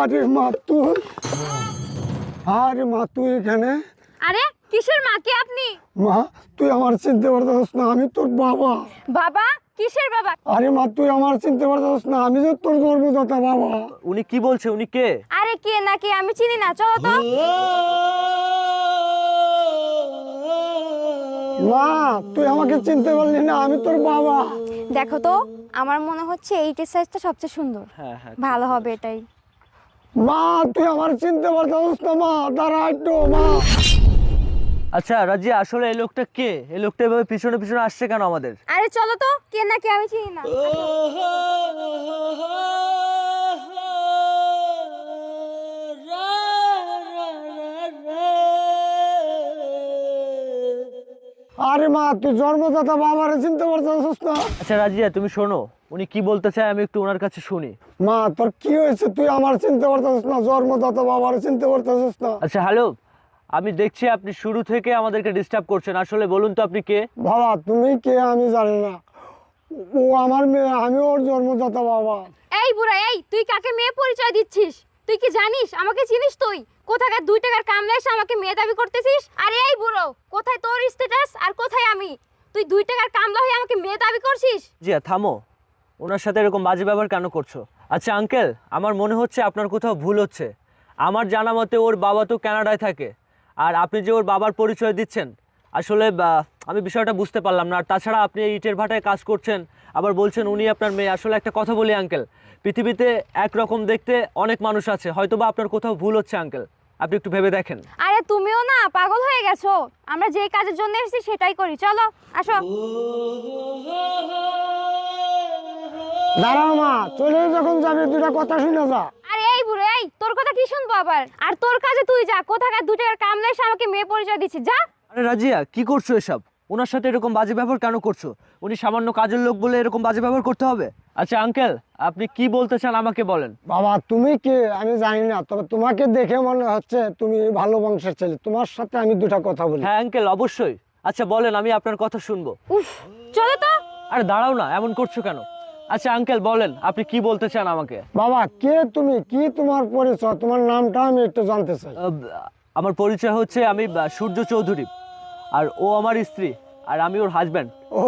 আরে মা তুই, আরে মা তুই এখানে? আরে কিসের মা? কে আপনি? মা তুই আমার চিনতে পারছিস না, আমি তোর বাবা। বাবা? কিসের বাবা? আরে মা তুই আমার চিনতে পারছিস না, আমি যে তোর জন্মদাতা বাবা। উনি কি বলছে? উনি কে? আরে কে না কে আমি চিনি না, চলো তো। মা তুই আমাকে চিনতে পারলি না, আমি তোর বাবা। দেখো তো, আমার মনে হচ্ছে এইটের সাইজটা সবচেয়ে সুন্দর। হ্যাঁ হ্যাঁ, ভালো হবে এটাই। মা তুই আমার চিনতে পারছিস না, মা দাঁড়া একটু মা। আচ্ছা রাজিয়া, আসলে এই লোকটা কে? এই লোকটা এভাবে পিছনে পিছনে আসছে কেন আমাদের? আরে চলো তো, কে না কে আমি চিনি না। আরে মা তুই জন্মদাতা বাবারে চিনতে পারছিস না? আচ্ছা রাজিয়া, তুমি শোনো, উনি কি বলতে চায় আমি একটু ওনার কাছে শুনি। মা তোর কি হয়েছে, তুই আমার চিনতে পারছিস না, জন্মদাতা বাবারে চিনতে পারছিস না? আচ্ছা হ্যালো, আমি দেখছি আপনি শুরু থেকে আমাদেরকে ডিস্টার্ব করছেন। আসলে বলুন তো আপনি কে? বাবা তুমি কে আমি জানি না, ও আমার মেয়ে, আমি ওর জন্মদাতা বাবা। এই বুড়া, এই তুই কাকে মেয়ে পরিচয় দিচ্ছিস? তুই কি জানিস আমাকে চিনিস? তুই কোথাকার 2 টাকার কামলা এসে আমাকে মেয়ে দাবি করতেছিস? আরে এই বুড়ো, কোথায় তোর স্ট্যাটাস আর কোথায় আমি? তুই 2 টাকার কামলা হয়ে আমাকে মেয়ে দাবি করছিস? জিয়া থামো, ওনার সাথে এরকম বাজে ব্যবহার কেন করছো? আচ্ছা আঙ্কেল, আমার মনে হচ্ছে আপনার কোথাও ভুল হচ্ছে। আমার জানা মতে ওর বাবা তো কানাডায় থাকে, আর আপনি যে ওর বাবার পরিচয় দিচ্ছেন, আসলে আমি বিষয়টা বুঝতে পারলাম না। আর তাছাড়া আপনি এই ইটের ভাটায় কাজ করছেন, আবার বলছেন উনি আপনার মেয়ে। আসলে একটা কথা বলি আঙ্কেল, পৃথিবীতে একরকম দেখতে অনেক মানুষ আছে, হয়তো বা আপনার কোথাও ভুল হচ্ছে আঙ্কেল, আপনি একটু ভেবে দেখেন। আরে তুমিও না পাগল হয়ে গেছো? আমরা যে কাজের জন্য এসেছি সেটাই করি, চলো আসো। দাঁড়া মা, চলে যখন যাবি দুটা কথা শুনে যা। আরে এই বুড়ো, এই তোর কথা কি শুনবো আবার? আর তোর কাজে তুই যা, কোথাকার 2 টাকার কামলা এসে আমাকে মেয়ে পরিচয় দিচ্ছিস, যা। আরে রাজিয়া, কি করছো এসব? ওনার সাথে এরকম বাজে ব্যবহার কেন করছো? উনি সামান্য কাজের লোক বলে এরকম বাজে ব্যবহার করতে হবে? আচ্ছা আঙ্কেল, আপনি কি বলতে চান আমাকে বলেন। বাবা তুমি কে আমি জানি না, তবে তোমাকে দেখে মনে হচ্ছে তুমি ভালো বংশের ছেলে, তোমার সাথে আমি দুটা কথা বলি। হ্যাঁ আঙ্কেল, অবশ্যই। আচ্ছা বলেন, আমি আপনার কথা শুনবো। উফ, চলো তো। আরে দাঁড়াও না, এমন করছো কেন? আচ্ছা আঙ্কেল বলেন, আপনি কি বলতে চান আমাকে? বাবা কে তুমি, কি তোমার পরিচয়, তোমার নামটা আমি একটু জানতে চাই। আমার পরিচয় হচ্ছে, আমি সূর্য চৌধুরী, আর ও আমার স্ত্রী, আর আমি ওর হাজব্যান্ড। ও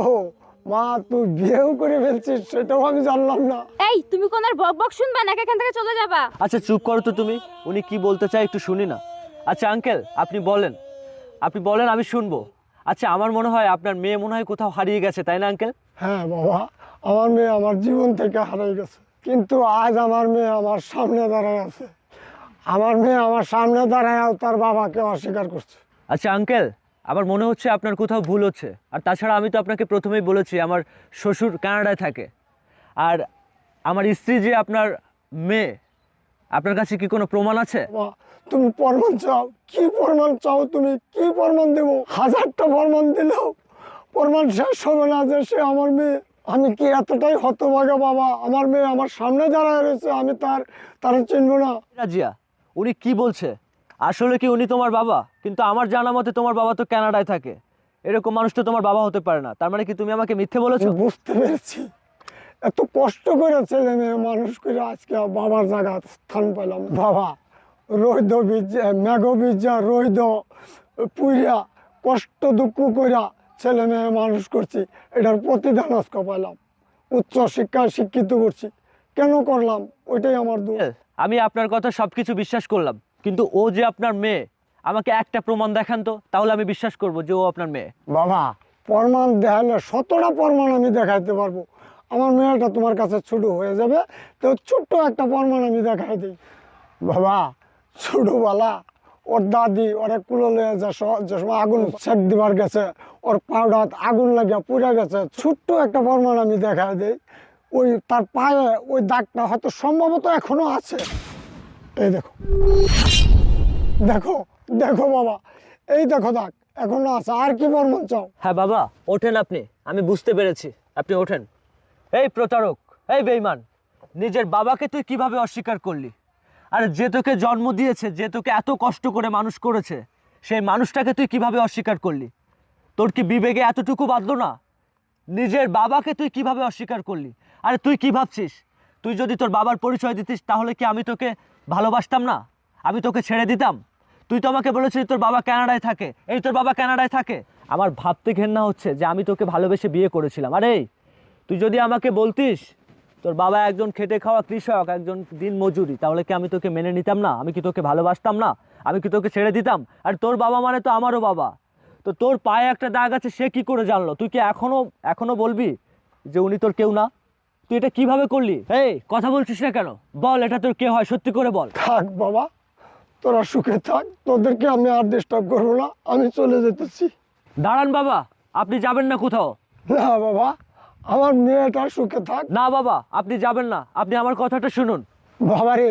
মা তুই বিয়েও করে ফেলছিস, সেটাও আমি জানলাম না। এই তুমি কোন আর বক বক শুনবা নাকি এখান থেকে চলে যাবা? আচ্ছা চুপ করো তো তুমি, উনি কি বলতে চায় একটু শুনি না। আচ্ছা আঙ্কেল আপনি বলেন, আপনি বলেন, আমি শুনবো। আচ্ছা আমার মনে হয় আপনার মেয়ে মনে হয় কোথাও হারিয়ে গেছে, তাই না আঙ্কেল? হ্যাঁ বাবা, আমার মেয়ে আমার জীবন থেকে হারিয়ে গেছে, কিন্তু আজ আমার মেয়ে আমার সামনে দাঁড়ায় আছে। আমার মেয়ে আমার সামনে দাঁড়ায় তার বাবাকে অস্বীকার করছে। আচ্ছা আঙ্কেল, আমার মনে হচ্ছে আপনার কোথাও ভুল হচ্ছে। আর তাছাড়া আমি তো আপনাকে প্রথমেই বলেছি আমার শ্বশুর কানাডায় থাকে, আর আমার স্ত্রী যে আপনার মেয়ে। আপনার কাছে কি কোনো প্রমাণ আছে? বাবা তুমি প্রমাণ চাও? কি প্রমাণ চাও তুমি? কি প্রমাণ দেবো? 1000টা প্রমাণ দিলেও প্রমাণ শেষ হবে না যে সে আমার মেয়ে। আমি কি এতটাই হতভাগা বাবা, আমার মেয়ে আমার সামনে দাঁড়ায় রয়েছে, আমি তার চিনবো না? রাজিয়া, উনি কি বলছে? আসলে কি উনি তোমার বাবা? কিন্তু আমার জানা মতে তোমার বাবা তো কানাডায় থাকে, এরকম মানুষ তো তোমার বাবা হতে পারে না। তার মানে কি তুমি আমাকে মিথ্যে বলেছো? আমি বুঝতে পেরেছি, এত কষ্ট করে ছেলে মেয়ে মানুষ করে আজকে বাবার জায়গা স্থান পেলাম। বাবা রৈদ বীজা, মেঘ বীজা, রৈদ পুইরা, কষ্ট দুঃখ কইরা ছেলে মেয়ে মানুষ করছি, এটার প্রতিদান আজকে পাইলাম। উচ্চ শিক্ষায় শিক্ষিত করছি, কেন করলাম ওইটাই আমার দোষ। আমি আপনার কথা সবকিছু বিশ্বাস করলাম, কিন্তু ও যে আপনার মেয়ে, আমাকে একটা প্রমাণ দেখান তো, তাহলে আমি বিশ্বাস করব যে ও আপনার মেয়ে। বাবা প্রমাণ দেখালে 100টা প্রমাণ আমি দেখাইতে পারবো, আমার মেয়েটা তোমার কাছে ছোট হয়ে যাবে, তো ছোট্ট একটা প্রমাণ আমি দেখাই দিই। বাবা ছোটবেলা ওর দাদি ওরা কুলো লয়ে যে সময় আগুন সেক দিবার গেছে, ওর পাউডার আগুন লাগিয়া পুড়ে গেছে, ছোট্ট একটা প্রমাণ আমি দেখাই দিই। ওই তার পায়ে ওই দাগটা হয়তো সম্ভবত এখনো আছে, এই দেখো, দেখো দেখো বাবা, এই দেখো দাগ এখনো আছে। আর কি প্রমাণ চাও? হ্যাঁ বাবা, ওঠেন আপনি, আমি বুঝতে পেরেছি, আপনি ওঠেন। এই প্রতারক, এই বেঈমান, নিজের বাবাকে তুই কিভাবে অস্বীকার করলি? আর যে তোকে জন্ম দিয়েছে, যে তোকে এত কষ্ট করে মানুষ করেছে, সেই মানুষটাকে তুই কিভাবে অস্বীকার করলি? তোর কি বিবেকে এতটুকু বাঁধলো না? নিজের বাবাকে তুই কিভাবে অস্বীকার করলি? আরে তুই কি ভাবছিস তুই যদি তোর বাবার পরিচয় দিতিস তাহলে কি আমি তোকে ভালোবাসতাম না? আমি তোকে ছেড়ে দিতাম? তুই তো আমাকে বলেছিস তোর বাবা কানাডায় থাকে, এই তোর বাবা কানাডায় থাকে। আমার ভাবতে ঘেন্না হচ্ছে যে আমি তোকে ভালোবেসে বিয়ে করেছিলাম। আরে তুই যদি আমাকে বলতিস তোর বাবা একজন খেটে খাওয়া কৃষক, একজন দিন মজুরি, তাহলে কি আমি তোকে মেনে নিতাম না? আমি কি তোকে ভালোবাসতাম না? আমি কি তোকে ছেড়ে দিতাম? আর তোর বাবা মানে তো আমারও বাবা। তো তোর পায়ে একটা দাগ আছে, সে কি করে জানলো? তুই কি এখনো বলবি যে উনি তোর কেউ না? তুই এটা কিভাবে করলি? এই কথা বলছিস না কেন? বল, এটা তোর কে হয়? সত্যি করে বল। থাক বাবা, তোরা সুখে থাক, তোদেরকে আমি আর ডিস্টার্ব করবো না, আমি চলে যেতেছি। দাঁড়ান বাবা, আপনি যাবেন না কোথাও। না বাবা, আমার মেয়েটা সুখে থাক। না বাবা, আপনি যাবেন না, আপনি আমার কথাটা শুনুন। বাবারে,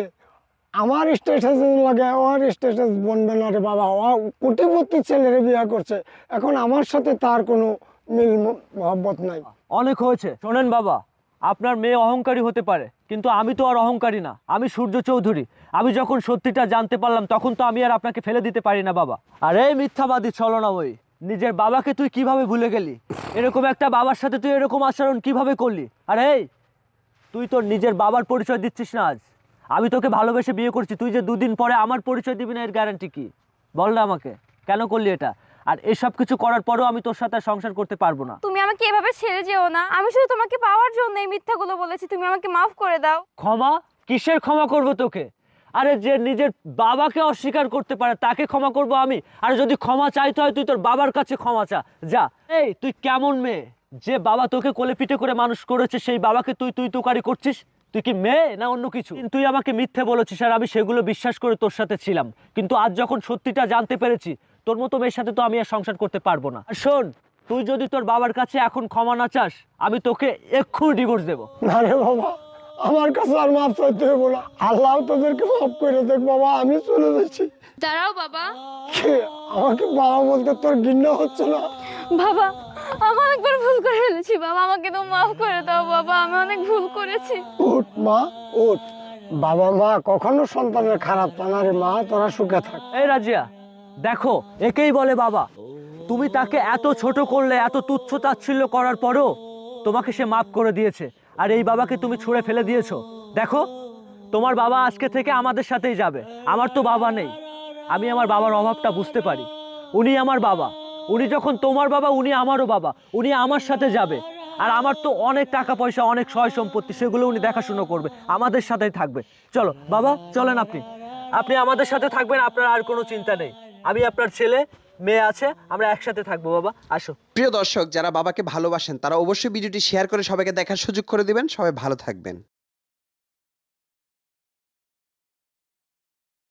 আমার স্ট্যাটাস লাগে ওর স্ট্যাটাস বনবে না রে বাবা। ও কোটিপতি ছেলেরে বিয়ে করছে, এখন আমার সাথে তার কোনো মিল মহব্বত নাই। অনেক হয়েছে। শোনেন বাবা, আপনার মেয়ে অহংকারী হতে পারে, কিন্তু আমি তো আর অহংকারী না। আমি সূর্য চৌধুরী। আমি যখন সত্যিটা জানতে পারলাম তখন তো আমি আর আপনাকে ফেলে দিতে পারি না বাবা। আরে মিথ্যাবাদী ছলনাময়ী, নিজের বাবাকে তুই কিভাবে ভুলে গেলি? এরকম একটা বাবার সাথে তুই এরকম আচরণ কিভাবে করলি? আরে তুই তোর নিজের বাবার পরিচয় দিচ্ছিস না আজ। আমি তোকে ভালোবেসে বিয়ে করছি, তুই যে দুদিন পরে আমার পরিচয় দিবি না এর গ্যারান্টি কি? বল না আমাকে, কেন করলি এটা? আর এসব কিছু করার পরেও আমি তোর সাথে সংসার করতে পারবো না। তুমি আমাকে এভাবে ছেড়ে যেও না, আমি শুধু তোমাকে পাওয়ার জন্য এই মিথ্যাগুলো বলেছি, তুমি আমাকে মাফ করে দাও। ক্ষমা? কিসের ক্ষমা করব তোকে? আরে যে নিজের বাবাকে অস্বীকার করতে পারে তাকে ক্ষমা করব আমি? আর যদি ক্ষমা চাইতে হয় তুই তোর বাবার কাছে ক্ষমা চা, যা। এই তুই কেমন মেয়ে? যে বাবা তোকে কোলে পিঠে করে মানুষ করেছে সেই বাবাকে তুই তুকারি করছিস? তুই কি মেয়ে না অন্য কিছু? তুই আমাকে মিথ্যে বলেছিস আর আমি সেগুলো বিশ্বাস করে তোর সাথে ছিলাম, কিন্তু আজ যখন সত্যিটা জানতে পেরেছি তোর মতো মেয়ের সাথে তো আমি আর সংসার করতে পারবো না। আর শোন, তুই যদি তোর বাবার কাছে এখন ক্ষমা না চাস আমি তোকে এক্ষুনি ডিভোর্স দেবো। না রে বাবা, আমার কাছে আর মাফ চাইতে হবে না। আল্লাহ তোদেরকে মাফ করে দেখ বাবা, আমি চলে যাচ্ছি। দাঁড়াও বাবা। কে? আমাকে বাবা বলতে তোর ঘৃণা হচ্ছে না? বাবা, আমি একবার ভুল করে ফেলেছি বাবা, আমাকে তো মাফ করে দাও বাবা, আমি অনেক ভুল করেছি। উঠ মা, উঠ। বাবা মা কখনো সন্তানের খারাপ চায় না রে মা, তোরা সুখে থাক। এই রাজিয়া, দেখো একেই বলে বাবা। তুমি তাকে এত ছোট করলে, এত তুচ্ছ তাচ্ছিল্য করার পরও তোমাকে সে মাফ করে দিয়েছে, আর এই বাবাকে তুমি ছুঁড়ে ফেলে দিয়েছো। দেখো, তোমার বাবা আজকে থেকে আমাদের সাথেই যাবে। আমার তো বাবা নেই, আমি আমার বাবার অভাবটা বুঝতে পারি। উনি আমার বাবা, উনি যখন তোমার বাবা উনি আমারও বাবা, উনি আমার সাথে যাবে। আর আমার তো অনেক টাকা পয়সা, অনেক সয় সম্পত্তি, সেগুলো উনি দেখাশুনো করবে, আমাদের সাথেই থাকবে। চলো বাবা, চলেন। আপনি আমাদের সাথে থাকবেন, আপনার আর কোনো চিন্তা নেই। আমি আপনার ছেলে, মেয়ে আছে, আমরা একসাথে থাকবো। বাবা আসো। প্রিয় দর্শক, যারা বাবাকে ভালোবাসেন তারা অবশ্যই ভিডিওটি শেয়ার করে সবাইকে দেখার সুযোগ করে দিবেন। সবাই ভালো থাকবেন।